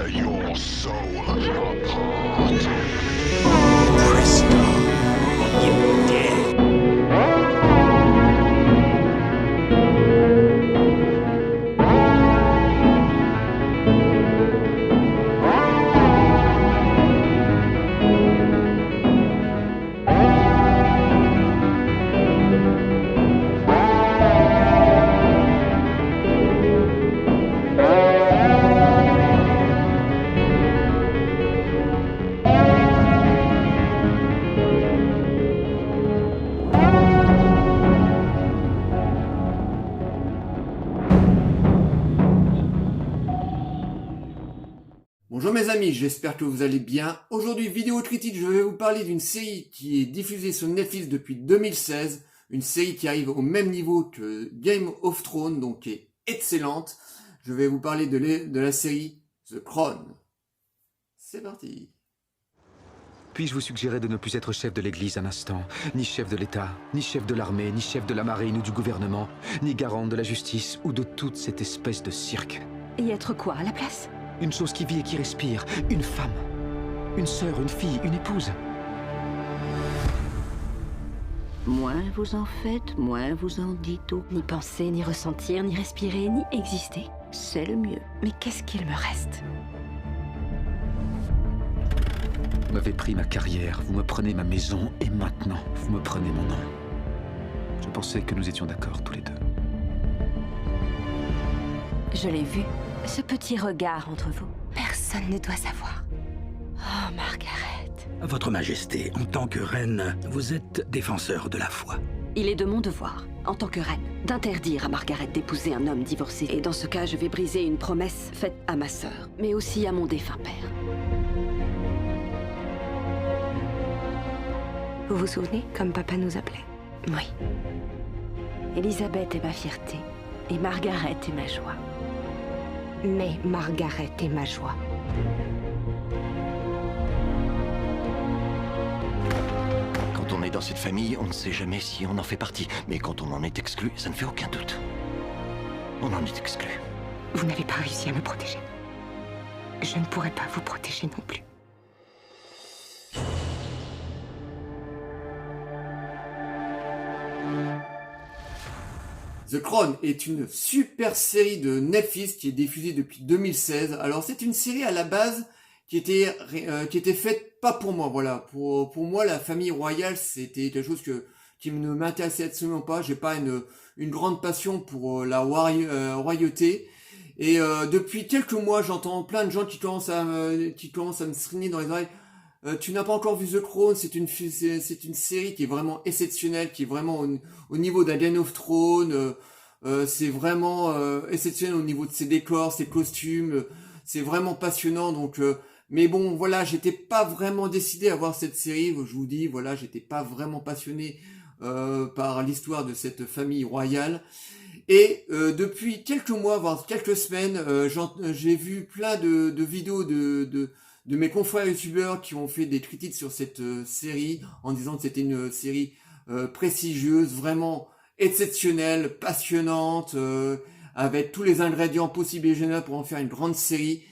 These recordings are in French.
Tear your soul apart. Presto, you're dead. Bonjour mes amis, j'espère que vous allez bien. Aujourd'hui, vidéo critique, je vais vous parler d'une série qui est diffusée sur Netflix depuis 2016. Une série qui arrive au même niveau que Game of Thrones, donc qui est excellente. Je vais vous parler de la série The Crown. C'est parti. Puis-je vous suggérer de ne plus être chef de l'église un instant, ni chef de l'État, ni chef de l'armée, ni chef de la marine ou du gouvernement, ni garante de la justice ou de toute cette espèce de cirque. Et être quoi à la place? Une chose qui vit et qui respire, une femme. Une sœur, une fille, une épouse. Moins vous en faites, moins vous en dites. Ni penser, ni ressentir, ni respirer, ni exister. C'est le mieux. Mais qu'est-ce qu'il me reste? Vous m'avez pris ma carrière, vous me prenez ma maison, et maintenant, vous me prenez mon nom. Je pensais que nous étions d'accord tous les deux. Je l'ai vu. Ce petit regard entre vous. Personne ne doit savoir. Oh, Margaret. Votre Majesté, en tant que reine, vous êtes défenseur de la foi. Il est de mon devoir, en tant que reine, d'interdire à Margaret d'épouser un homme divorcé. Et dans ce cas, je vais briser une promesse faite à ma sœur, mais aussi à mon défunt père. Vous vous souvenez, comme papa nous appelait? Oui. Elisabeth est ma fierté, et Margaret est ma joie. Mais Margaret est ma joie. Quand on est dans cette famille, on ne sait jamais si on en fait partie. Mais quand on en est exclu, ça ne fait aucun doute. On en est exclu. Vous n'avez pas réussi à me protéger. Je ne pourrai pas vous protéger non plus. The Crown est une super série de Netflix qui est diffusée depuis 2016. Alors c'est une série à la base qui était faite pas pour moi, voilà. Pour moi, la famille royale, c'était quelque chose qui ne m'intéressait absolument pas. J'ai pas une grande passion pour la royauté. Et depuis quelques mois, j'entends plein de gens qui commencent à me seriner dans les oreilles. Tu n'as pas encore vu The Crown, c'est une série qui est vraiment exceptionnelle, qui est vraiment au niveau d'un Game of Thrones. C'est vraiment exceptionnel au niveau de ses décors, ses costumes. C'est vraiment passionnant. Donc, mais bon, voilà, j'étais pas vraiment décidé à voir cette série. Je vous dis, voilà, j'étais pas vraiment passionné par l'histoire de cette famille royale. Et depuis quelques mois, voire quelques semaines, j'ai vu plein de vidéos de mes confrères youtubeurs qui ont fait des critiques sur cette série en disant que c'était une série prestigieuse, vraiment exceptionnelle, passionnante, avec tous les ingrédients possibles et géniaux pour en faire une grande série.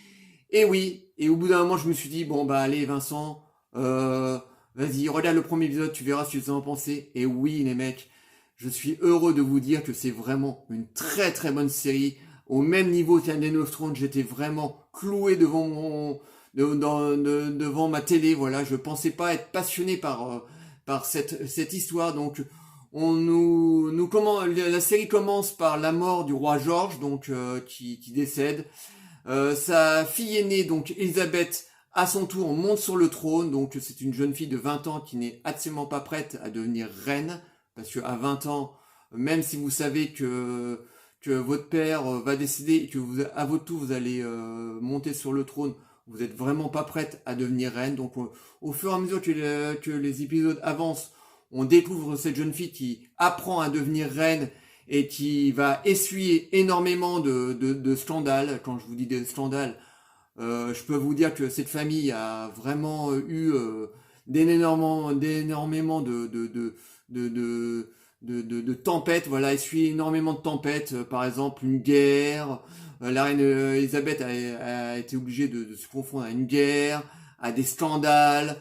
Et oui, et au bout d'un moment je me suis dit, bon bah allez Vincent, vas-y, regarde le premier épisode, tu verras ce que tu en penses. Et oui les mecs, je suis heureux de vous dire que c'est vraiment une très très bonne série. Au même niveau qu'un Game of Thrones, j'étais vraiment cloué devant devant ma télé, voilà, je pensais pas être passionné par cette histoire. Donc la série commence par la mort du roi George, donc qui décède. Sa fille aînée, donc Elisabeth, à son tour monte sur le trône. Donc c'est une jeune fille de 20 ans qui n'est absolument pas prête à devenir reine, parce que à 20 ans, même si vous savez que votre père va décider et que à votre tour vous allez monter sur le trône, vous êtes vraiment pas prête à devenir reine. Donc au fur et à mesure que les épisodes avancent, on découvre cette jeune fille qui apprend à devenir reine et qui va essuyer énormément de scandales. Quand je vous dis des scandales, je peux vous dire que cette famille a d'énormément de tempêtes. Voilà, il suit énormément de tempêtes. Par exemple, une guerre. La reine Elisabeth a été obligée de se confondre à une guerre, à des scandales.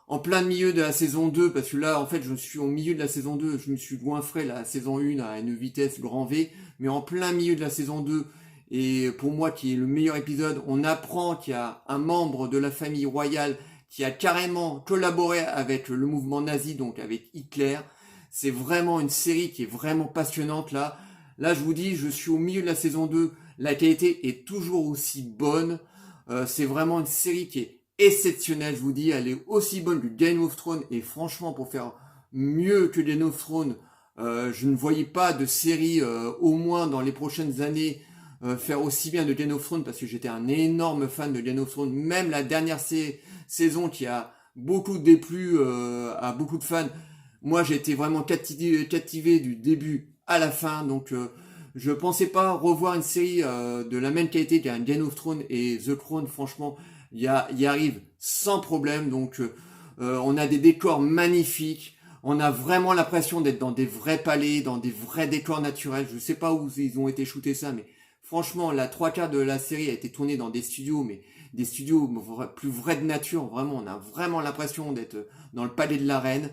En plein milieu de la saison 2, parce que là, en fait, je suis au milieu de la saison 2, je me suis goinfré la saison 1 à une vitesse grand V, mais en plein milieu de la saison 2, et pour moi, qui est le meilleur épisode, on apprend qu'il y a un membre de la famille royale qui a carrément collaboré avec le mouvement nazi, donc avec Hitler. C'est vraiment une série qui est vraiment passionnante, là. Là, je vous dis, je suis au milieu de la saison 2, la qualité est toujours aussi bonne. C'est vraiment une série qui est exceptionnelle, je vous dis, elle est aussi bonne que Game of Thrones, et franchement, pour faire mieux que Game of Thrones, je ne voyais pas de série, au moins dans les prochaines années, faire aussi bien de Game of Thrones, parce que j'étais un énorme fan de Game of Thrones, même la dernière saison qui a beaucoup déplu à beaucoup de fans. Moi, j'ai été vraiment captivé du début à la fin, donc je pensais pas revoir une série de la même qualité qu'un Game of Thrones, et The Crown, franchement, y arrive sans problème. Donc on a des décors magnifiques, on a vraiment l'impression d'être dans des vrais palais, dans des vrais décors naturels. Je sais pas où ils ont été shootés ça, mais franchement, la 3/4 de la série a été tournée dans des studios, mais des studios plus vrais de nature. Vraiment, on a vraiment l'impression d'être dans le palais de la reine.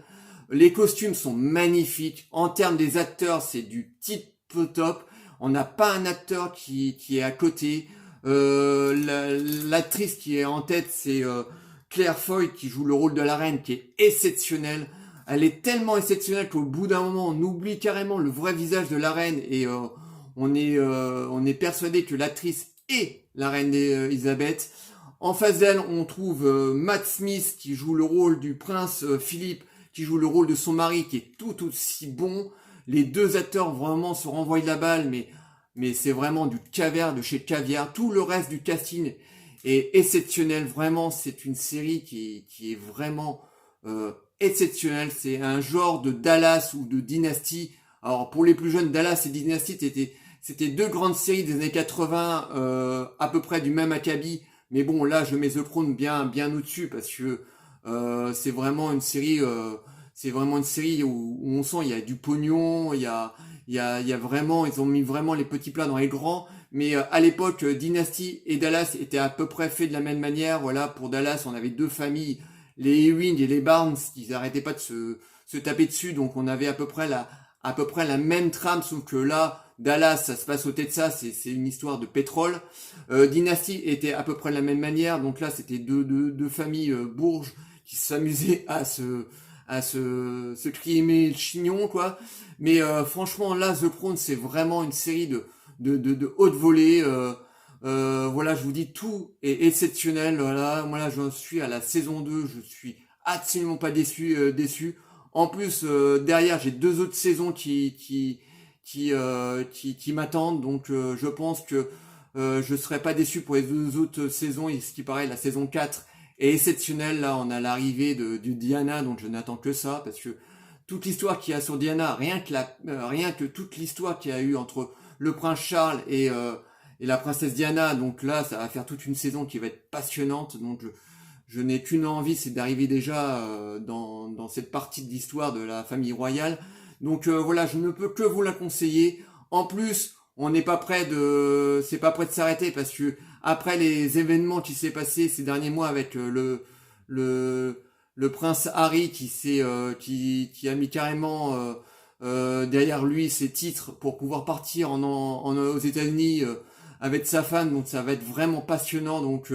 Les costumes sont magnifiques. En termes des acteurs, c'est du type top. On n'a pas un acteur qui est à côté. L'actrice qui est en tête, c'est Claire Foy, qui joue le rôle de la reine, qui est exceptionnelle. Elle est tellement exceptionnelle qu'au bout d'un moment, on oublie carrément le vrai visage de la reine, et on est persuadé que l'actrice est la reine Elisabeth. En face d'elle, on trouve Matt Smith, qui joue le rôle du prince Philippe, qui joue le rôle de son mari, qui est tout aussi bon. Les deux acteurs vraiment se renvoient la balle, mais c'est vraiment du caviar de chez caviar. Tout le reste du casting est exceptionnel. Vraiment, c'est une série qui est vraiment exceptionnelle. C'est un genre de Dallas ou de Dynasty. Alors pour les plus jeunes, Dallas et Dynasty, c'était deux grandes séries des années 80, à peu près du même acabit. Mais bon, là, je mets The Crown bien au-dessus, parce que c'est vraiment une série où on sent il y a du pognon, il y a vraiment, ils ont mis vraiment les petits plats dans les grands. Mais à l'époque, Dynasty et Dallas étaient à peu près faits de la même manière. Voilà, pour Dallas, on avait deux familles, les Ewing et les Barnes, qui n'arrêtaient pas de se taper dessus. Donc on avait à peu près la même trame, sauf que là, Dallas, ça se passe au Texas, c'est une histoire de pétrole. Dynasty était à peu près de la même manière. Donc là, c'était deux familles bourges qui s'amusaient à se crimer le chignon, quoi. Mais franchement, là, The Crown, c'est vraiment une série de haute volée. Voilà, je vous dis, tout est exceptionnel. Voilà, moi là, j'en suis à la saison 2, je suis absolument pas déçu. En plus, derrière, j'ai 2 autres saisons qui m'attendent, donc je pense que je serai pas déçu pour les 2 autres saisons. Et ce qui paraît, la saison 4 est exceptionnelle. Là, on a l'arrivée de Diana, donc je n'attends que ça, parce que toute l'histoire qu'il y a sur Diana, rien que toute l'histoire qu'il y a eu entre le prince Charles et la princesse Diana, donc là, ça va faire toute une saison qui va être passionnante. Donc je n'ai qu'une envie, c'est d'arriver déjà dans cette partie de l'histoire de la famille royale. Donc voilà, je ne peux que vous la conseiller. En plus, c'est pas prêt de s'arrêter, parce que après les événements qui s'est passé ces derniers mois avec le prince Harry qui a mis carrément derrière lui ses titres pour pouvoir partir aux États-Unis avec sa femme, donc ça va être vraiment passionnant. Donc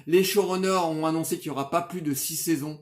les showrunners ont annoncé qu'il n'y aura pas plus de 6 saisons.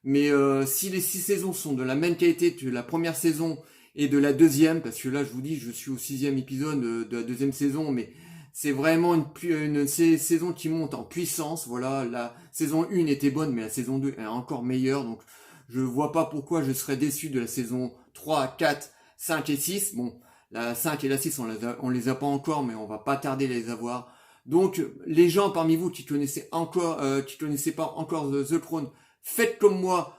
Mais si les 6 saisons sont de la même qualité que la première saison et de la deuxième, parce que là je vous dis, je suis au 6e épisode de la deuxième saison, mais c'est vraiment une saison qui monte en puissance. Voilà, la saison 1 était bonne, mais la saison 2 est encore meilleure. Donc je vois pas pourquoi je serais déçu de la saison 3, 4, 5 et 6. Bon, la 5 et la 6, on les a pas encore, mais on va pas tarder à les avoir. Donc les gens parmi vous qui connaissaient pas encore The Crown, faites comme moi,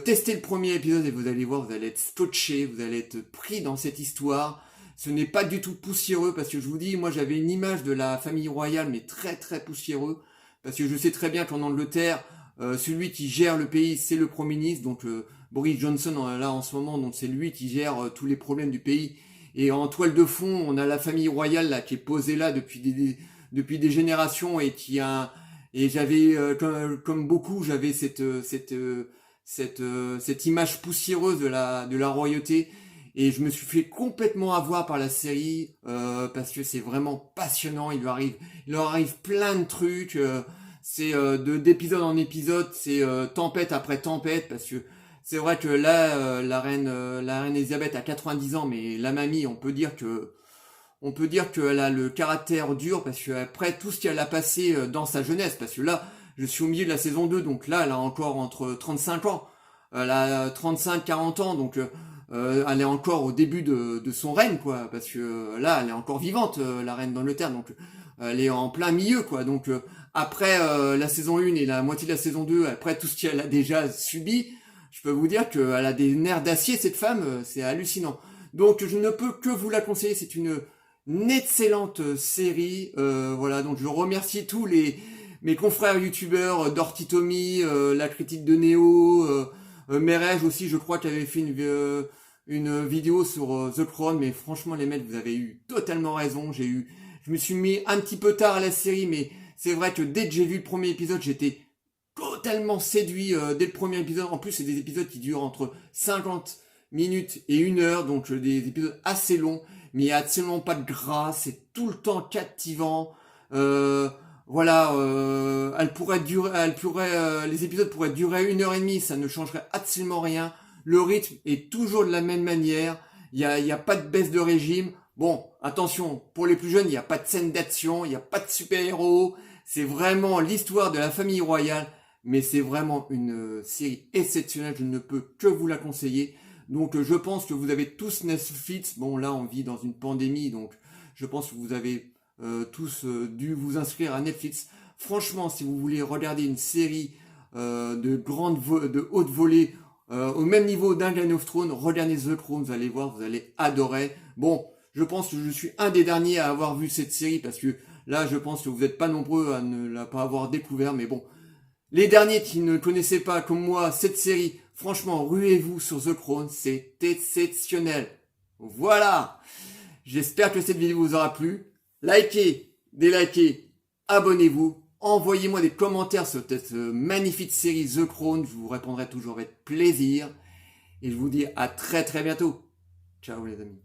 testez le premier épisode et vous allez voir, vous allez être scotché, vous allez être pris dans cette histoire. Ce n'est pas du tout poussiéreux, parce que je vous dis, moi j'avais une image de la famille royale, mais très très poussiéreux, parce que je sais très bien qu'en Angleterre, celui qui gère le pays, c'est le Premier ministre, donc Boris Johnson là en ce moment, donc c'est lui qui gère tous les problèmes du pays. Et en toile de fond, on a la famille royale là qui est posée là depuis des générations et et j'avais comme beaucoup, j'avais cette image poussiéreuse de la royauté. Et je me suis fait complètement avoir par la série parce que c'est vraiment passionnant. Il leur arrive plein de trucs. C'est d'épisode en épisode, c'est tempête après tempête, parce que c'est vrai que là la reine Elisabeth a 90 ans, mais la mamie, on peut dire qu'elle a le caractère dur, parce que après tout ce qu'elle a passé dans sa jeunesse, parce que là je suis au milieu de la saison 2, donc là elle a encore entre 35 ans, elle a 35-40 ans, donc elle est encore au début de son règne, quoi, parce que là elle est encore vivante, la reine d'Angleterre, donc elle est en plein milieu, quoi. Donc après la saison 1 et la moitié de la saison 2, après tout ce qu'elle a déjà subi, je peux vous dire qu'elle a des nerfs d'acier, cette femme, c'est hallucinant. Donc je ne peux que vous la conseiller, c'est une excellente série, voilà. Donc je remercie tous mes confrères youtubeurs, Dorty Tommy, la critique de Néo, Merej aussi, je crois, qu'elle avait fait une vidéo sur The Crown, mais franchement les mecs, vous avez eu totalement raison. Je me suis mis un petit peu tard à la série, mais c'est vrai que dès que j'ai vu le premier épisode, j'étais totalement séduit dès le premier épisode. En plus, c'est des épisodes qui durent entre 50 minutes et 1 heure, donc des épisodes assez longs, mais il n'y a absolument pas de gras, c'est tout le temps captivant. Voilà, les épisodes pourraient durer 1h30, ça ne changerait absolument rien. Le rythme est toujours de la même manière. Il y a pas de baisse de régime. Bon, attention, pour les plus jeunes, il n'y a pas de scène d'action, il n'y a pas de super-héros. C'est vraiment l'histoire de la famille royale. Mais c'est vraiment une série exceptionnelle. Je ne peux que vous la conseiller. Donc, je pense que vous avez tous Netflix. Bon, là, on vit dans une pandémie. Donc, je pense que vous avez tous dû vous inscrire à Netflix. Franchement, si vous voulez regarder une série de haute volée, au même niveau d'un Game of Thrones, regardez The Crown, vous allez voir, vous allez adorer. Bon, je pense que je suis un des derniers à avoir vu cette série, parce que là, je pense que vous n'êtes pas nombreux à ne la pas avoir découvert, mais bon. Les derniers qui ne connaissaient pas, comme moi, cette série, franchement, ruez-vous sur The Crown, c'est exceptionnel. Voilà. J'espère que cette vidéo vous aura plu. Likez, délikez, abonnez-vous. Envoyez-moi des commentaires sur cette magnifique série The Crown. Je vous répondrai toujours avec plaisir. Et je vous dis à très très bientôt. Ciao les amis.